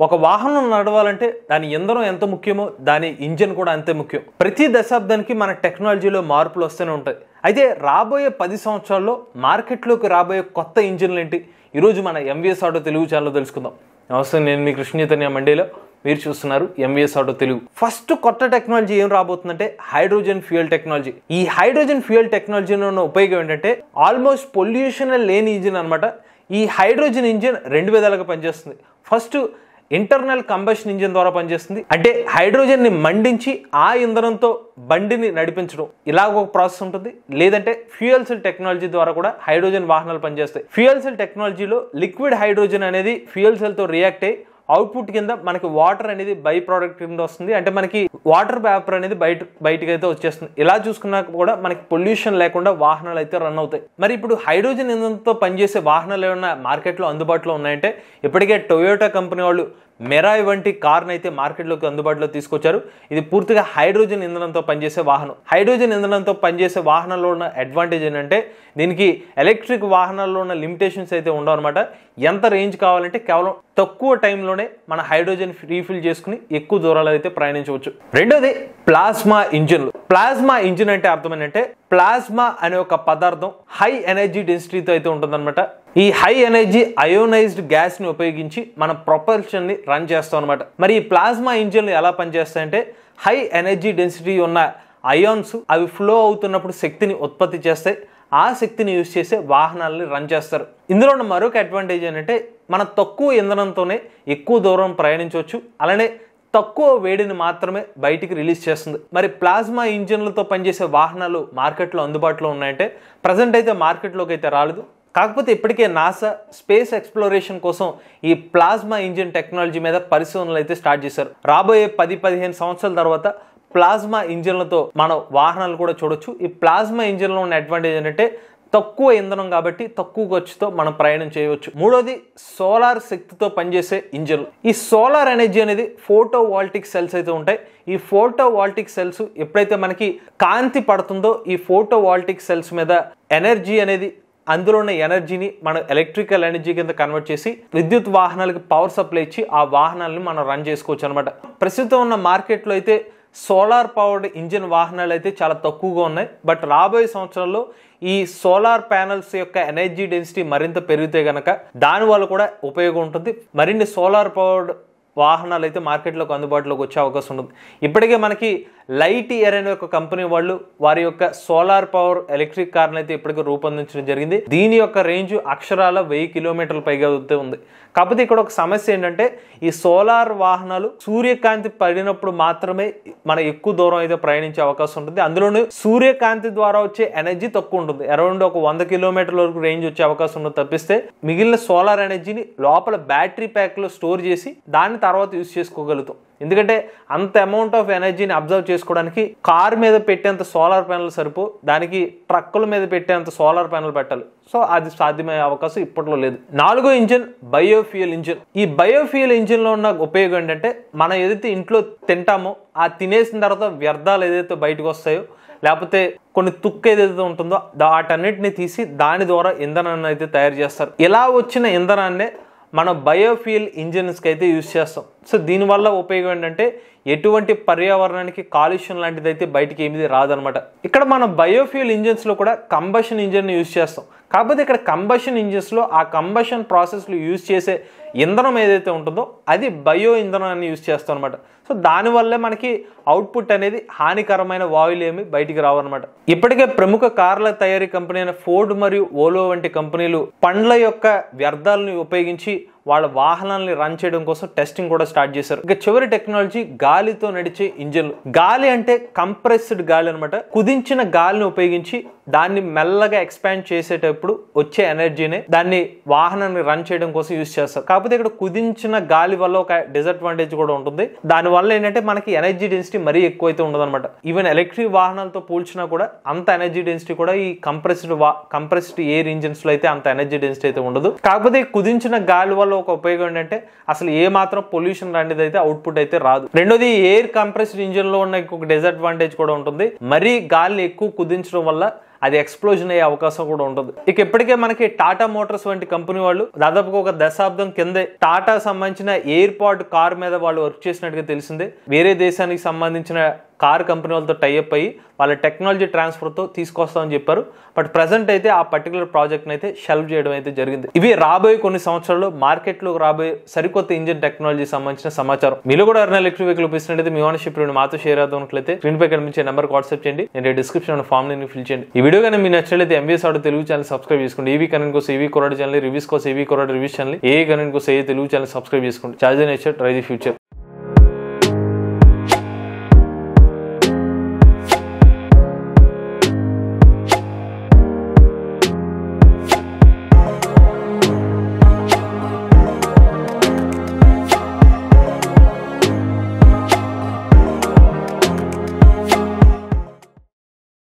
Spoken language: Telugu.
ఒక వాహనం నడవాలంటే దాని ఇంధనం ఎంత ముఖ్యమో దాని ఇంజిన్ కూడా అంతే ముఖ్యం. ప్రతి దశాబ్దానికి మన టెక్నాలజీలో మార్పులు వస్తూనే ఉంటాయి. అయితే రాబోయే 10 సంవత్సరాల్లో మార్కెట్లోకి రాబోయే కొత్త ఇంజిన్లు ఏంటి? ఈరోజు మన ఎంవీఎస్ ఆటో తెలుగు ఛానల్లో తెలుసుకుందాం. నమస్తే, నేను మీ కృష్ణ చైతన్య మండేలో, మీరు చూస్తున్నారు ఎంవీఎస్ ఆటో తెలుగు. ఫస్ట్ కొత్త టెక్నాలజీ ఏం రాబోతుందంటే హైడ్రోజన్ ఫ్యూయల్ టెక్నాలజీ. ఈ హైడ్రోజన్ ఫ్యూయల్ టెక్నాలజీలో ఉన్న ఉపయోగం ఏంటంటే ఆల్మోస్ట్ పొల్యూషన్ లేని ఇంజిన్ అనమాట. ఈ హైడ్రోజన్ ఇంజిన్ 2 విధాలుగా పనిచేస్తుంది. ఫస్ట్ ఇంటర్నల్ కంబషన్ ఇంజిన్ ద్వారా పనిచేస్తుంది. అంటే హైడ్రోజన్ ని మండించి ఆ ఇంధనంతో బండిని నడిపించడం, ఇలాగ ఒక ప్రాసెస్ ఉంటుంది. లేదంటే ఫ్యూయల్ సెల్ టెక్నాలజీ ద్వారా కూడా హైడ్రోజన్ వాహనాలు పనిచేస్తాయి. ఫ్యూయల్ సెల్ టెక్నాలజీలో లిక్విడ్ హైడ్రోజన్ అనేది ఫ్యూయల్ సెల్ తో రియాక్ట్ అయ్యి అవుట్పుట్ కింద మనకి వాటర్ అనేది బై ప్రోడక్ట్ కింద వస్తుంది. అంటే మనకి వాటర్ వేపర్ అనేది బయటకు అయితే వచ్చేస్తుంది. ఇలా చూసుకున్నా కూడా మనకి పొల్యూషన్ లేకుండా వాహనాలు అయితే రన్ అవుతాయి. మరి ఇప్పుడు హైడ్రోజన్ ఇంధనంతో పనిచేసే వాహనాలు ఏమన్నా మార్కెట్లో అందుబాటులో ఉన్నాయంటే ఇప్పటికే టొయోటా కంపెనీ వాళ్ళు మెరాయ్ వంటి కార్ని అయితే మార్కెట్లోకి అందుబాటులో తీసుకొచ్చారు. ఇది పూర్తిగా హైడ్రోజన్ ఇంధనంతో పనిచేసే వాహనం. హైడ్రోజన్ ఇంధనంతో పనిచేసే వాహనాల్లో ఉన్న అడ్వాంటేజ్ ఏంటంటే దీనికి ఎలక్ట్రిక్ వాహనాల్లో ఉన్న లిమిటేషన్స్ అయితే ఉండవు అనమాట. ఎంత రేంజ్ కావాలంటే కేవలం తక్కువ టైంలోనే మన హైడ్రోజన్ రీఫిల్ చేసుకుని ఎక్కువ దూరాలు అయితే ప్రయాణించవచ్చు. రెండోది ప్లాస్మా ఇంజిన్లు. ప్లాస్మా ఇంజిన్ అంటే అర్థం ఏంటంటే ప్లాస్మా అనే ఒక పదార్థం హై ఎనర్జీ డెన్సిటీతో అయితే ఉంటుందన్నమాట. ఈ హై ఎనర్జీ అయోనైజ్డ్ గ్యాస్ ని ఉపయోగించి మన ప్రొపల్షన్ ని రన్ చేస్తాం అనమాట. మరి ఈ ప్లాస్మా ఇంజిన్లు ఎలా పనిచేస్తాయంటే హై ఎనర్జీ డెన్సిటీ ఉన్న అయాన్స్ అవి ఫ్లో అవుతున్నప్పుడు శక్తిని ఉత్పత్తి చేస్తాయి. ఆ శక్తిని యూజ్ చేసే వాహనాలని రన్ చేస్తారు. ఇందులో ఉన్న మరొక అడ్వాంటేజ్ ఏంటంటే మన తక్కువ ఇంధనంతోనే ఎక్కువ దూరం ప్రయాణించవచ్చు. అలానే తక్కువ వేడిని మాత్రమే బయటికి రిలీజ్ చేస్తుంది. మరి ప్లాస్మా ఇంజిన్లతో పనిచేసే వాహనాలు మార్కెట్లో అందుబాటులో ఉన్నాయంటే ప్రజెంట్ అయితే మార్కెట్లోకి అయితే రాలేదు. కాకపోతే ఇప్పటికే నాసా స్పేస్ ఎక్స్ప్లోరేషన్ కోసం ఈ ప్లాస్మా ఇంజిన్ టెక్నాలజీ మీద పరిశోధనలు అయితే స్టార్ట్ చేశారు. రాబోయే 10-15 సంవత్సరాల తర్వాత ప్లాస్మా ఇంజిన్లతో మనం వాహనాలు కూడా చూడొచ్చు. ఈ ప్లాస్మా ఇంజిన్లో ఉన్న అడ్వాంటేజ్ ఏంటంటే తక్కువ ఇంధనం కాబట్టి తక్కువ ఖర్చుతో మనం ప్రయాణం చేయవచ్చు. మూడోది సోలార్ శక్తితో పనిచేసే ఇంజిన్లు. ఈ సోలార్ ఎనర్జీ అనేది ఫోటోవాల్టిక్ సెల్స్ అయితే ఉంటాయి. ఈ ఫోటోవాల్టిక్ సెల్స్ ఎప్పుడైతే మనకి కాంతి పడుతుందో ఈ ఫోటోవాల్టిక్ సెల్స్ మీద ఎనర్జీ అనేది, అందులో ఉన్న ఎనర్జీని మనం ఎలక్ట్రికల్ ఎనర్జీ కింద కన్వర్ట్ చేసి విద్యుత్ వాహనాలకు పవర్ సప్లై ఇచ్చి ఆ వాహనాలను మనం రన్ చేసుకోవచ్చు అనమాట. ప్రస్తుతం ఉన్న మార్కెట్లో అయితే సోలార్ పవర్డ్ ఇంజిన్ వాహనాలు అయితే చాలా తక్కువగా ఉన్నాయి. బట్ రాబోయే సంవత్సరాల్లో ఈ సోలార్ ప్యానల్స్ యొక్క ఎనర్జీ డెన్సిటీ మరింత పెరిగితే గనక దానివల్ల కూడా ఉపయోగం ఉంటుంది. మరిన్ని సోలార్ పవర్డ్ వాహనాలు అయితే మార్కెట్లోకి అందుబాటులోకి వచ్చే అవకాశం ఉంటుంది. ఇప్పటికే మనకి లైట్ ఇయర్ అనే ఒక కంపెనీ వాళ్ళు వారి యొక్క సోలార్ పవర్ ఎలక్ట్రిక్ కార్ని అయితే ఇప్పటికే రూపొందించడం జరిగింది. దీని యొక్క రేంజ్ అక్షరాల 1000 కిలోమీటర్ల పైగా అయితే ఉంది. కాకపోతే ఇక్కడ ఒక సమస్య ఏంటంటే ఈ సోలార్ వాహనాలు సూర్యకాంతి పడినప్పుడు మాత్రమే మన ఎక్కువ దూరం అయితే ప్రయాణించే అవకాశం ఉంటుంది. అందులోనూ సూర్యకాంతి ద్వారా వచ్చే ఎనర్జీ తక్కువ ఉంటుంది. అరౌండ్ ఒక 100 కిలోమీటర్ల వరకు రేంజ్ వచ్చే అవకాశం ఉంటుంది తప్పిస్తే మిగిలిన సోలార్ ఎనర్జీని లోపల బ్యాటరీ ప్యాక్ లో స్టోర్ చేసి దాన్ని తర్వాత యూజ్ చేసుకోగలుగుతాం. ఎందుకంటే అంత అమౌంట్ ఆఫ్ ఎనర్జీని అబ్జర్వ్ చేసుకోవడానికి కార్ మీద పెట్టేంత సోలార్ ప్యానల్ సరిపో, దానికి ట్రక్కుల మీద పెట్టేంత సోలార్ ప్యానల్ పెట్టాలి. సో అది సాధ్యమయ్యే అవకాశం ఇప్పట్లో లేదు. నాలుగో ఇంజిన్ బయోఫ్యూయల్ ఇంజిన్. ఈ బయోఫ్యూయల్ ఇంజిన్ లో ఉన్న ఉపయోగం ఏంటంటే మనం ఏదైతే ఇంట్లో తింటామో ఆ తినేసిన తర్వాత వ్యర్థాలు ఏదైతే బయటకు వస్తాయో లేకపోతే కొన్ని తుక్కు ఏదైతే ఉంటుందో వాటన్నిటిని తీసి దాని ద్వారా ఇంధనాన్ని అయితే తయారు చేస్తారు. ఇలా వచ్చిన ఇంధనాన్నే మనం బయోఫ్యూయల్ ఇంజిన్స్కి అయితే యూజ్ చేస్తాం. సో దీనివల్ల ఉపయోగం ఏంటంటే ఎటువంటి పర్యావరణానికి కాలుష్యం లాంటిది అయితే బయటికి ఏమిది రాదనమాట. ఇక్కడ మనం బయోఫ్యూయల్ ఇంజిన్స్లో కూడా కంబషన్ ఇంజిన్ యూజ్ చేస్తాం. కాకపోతే ఇక్కడ కంబషన్ ఇంజిన్స్లో ఆ కంబషన్ ప్రాసెస్లో యూజ్ చేసే ఇంధనం ఏదైతే ఉంటుందో అది బయో ఇంధనాన్ని యూజ్ చేస్తాం అనమాట. సో దానివల్లే మనకి అవుట్పుట్ అనేది హానికరమైన వాయువులు ఏమి బయటికి రావన్నమాట. ఇప్పటికే ప్రముఖ కార్ల తయారీ కంపెనీ అయిన ఫోర్డ్ మరియు ఓలో వంటి కంపెనీలు పండ్ల యొక్క వ్యర్థాలను ఉపయోగించి వాళ్ళ వాహనాలని రన్ చేయడం కోసం టెస్టింగ్ కూడా స్టార్ట్ చేశారు. ఇక చివరి టెక్నాలజీ గాలితో నడిచే ఇంజిన్లు. గాలి అంటే కంప్రెస్డ్ గాలి అనమాట. కుదించిన గాలిని ఉపయోగించి దాన్ని మెల్లగా ఎక్స్పాండ్ చేసేటప్పుడు వచ్చే ఎనర్జీని దాన్ని వాహనాన్ని రన్ చేయడం కోసం యూజ్ చేస్తారు. కాకపోతే ఇక్కడ కుదించిన గాలి వల్ల ఒక డిసడ్వాంటేజ్ కూడా ఉంటుంది. దాని వల్ల ఏంటంటే మనకి ఎనర్జీ డెన్సిటీ మరీ ఎక్కువ అయితే ఉండదు అనమాట. ఈవెన్ ఎలక్ట్రిక్ వాహనాలతో పోల్చినా కూడా అంత ఎనర్జీ డెన్సిటీ కూడా ఈ కంప్రెస్డ్ ఎయిర్ ఇంజిన్స్ లో అయితే అంత ఎనర్జీ డెన్సిటీ అయితే ఉండదు. కాకపోతే కుదించిన గాలి వల్ల ఒక ఉపయోగం ఏంటంటే అసలు ఏ మాత్రం పొల్యూషన్ లాంటిది అయితే అవుట్పుట్ అయితే రాదు. రెండోది ఎయిర్ కంప్రెస్డ్ ఇంజిన్ లో ఉన్న ఇంకొక డిసడ్వాంటేజ్ కూడా ఉంటుంది. మరీ గాలిని ఎక్కువ కుదించడం వల్ల అది ఎక్స్ప్లోజన్ అయ్యే అవకాశం కూడా ఉంటుంది. ఇక ఇప్పటికే మనకి టాటా మోటార్స్ వంటి కంపెనీ వాళ్ళు దాదాపుగా ఒక దశాబ్దం కిందే టాటా సంబంధించిన ఎయిర్పాడ్ కార్ మీద వాళ్ళు వర్క్ చేసినట్టుగా తెలిసిందే. వేరే దేశానికి సంబంధించిన కార్ కంపెనీ వాళ్ళతో టైఅప్ అయ్యి వాళ్ళ టెక్నాలజీ ట్రాన్స్ఫర్తో తీసుకొస్తామని చెప్పారు. బట్ ప్రజెంట్ అయితే ఆ పర్టికులర్ ప్రాజెక్ట్ని అయితే షెల్వ్ చేయడం అయితే జరిగింది. ఇవి రాబోయే కొన్ని సంవత్సరాల్లో మార్కెట్లోకి రాబోయే సరికొత్త ఇంజిన్ టెక్నాలజీ సంబంధించిన సమాచారం. మీలో కూడా ఎవరైనా ఎలక్ట్రిక్ వెహికల్ ఉపయోగిస్తున్నట్లయితే మీ ఓనర్షిప్ మాతో షేర్ అవుతున్నట్లయితే స్క్రీన్ పై కనిపించే నెంబర్కి వాట్సాప్ చేయండి. నేను డిస్క్రిప్షన్ ఫామ్ ని ఫిల్ చేయండి. ఈ వీడియో కానీ మీ నచ్చినట్లయితే MBS auto Telugu channel subscribe చేసుకోండి. ఈవీ కరెంట్ కోసం ఈవీ కొరాడ్ ఛానల్, రివ్యూస్ కోసం ఈవీ కొరాడ్ రివ్యూస్ ఛానల్, ఏ కరెంట్ కోసం ఏ తెలుగు ఛానల్ సబ్స్క్రైబ్ చేసుకోండి. Charge nature try the future.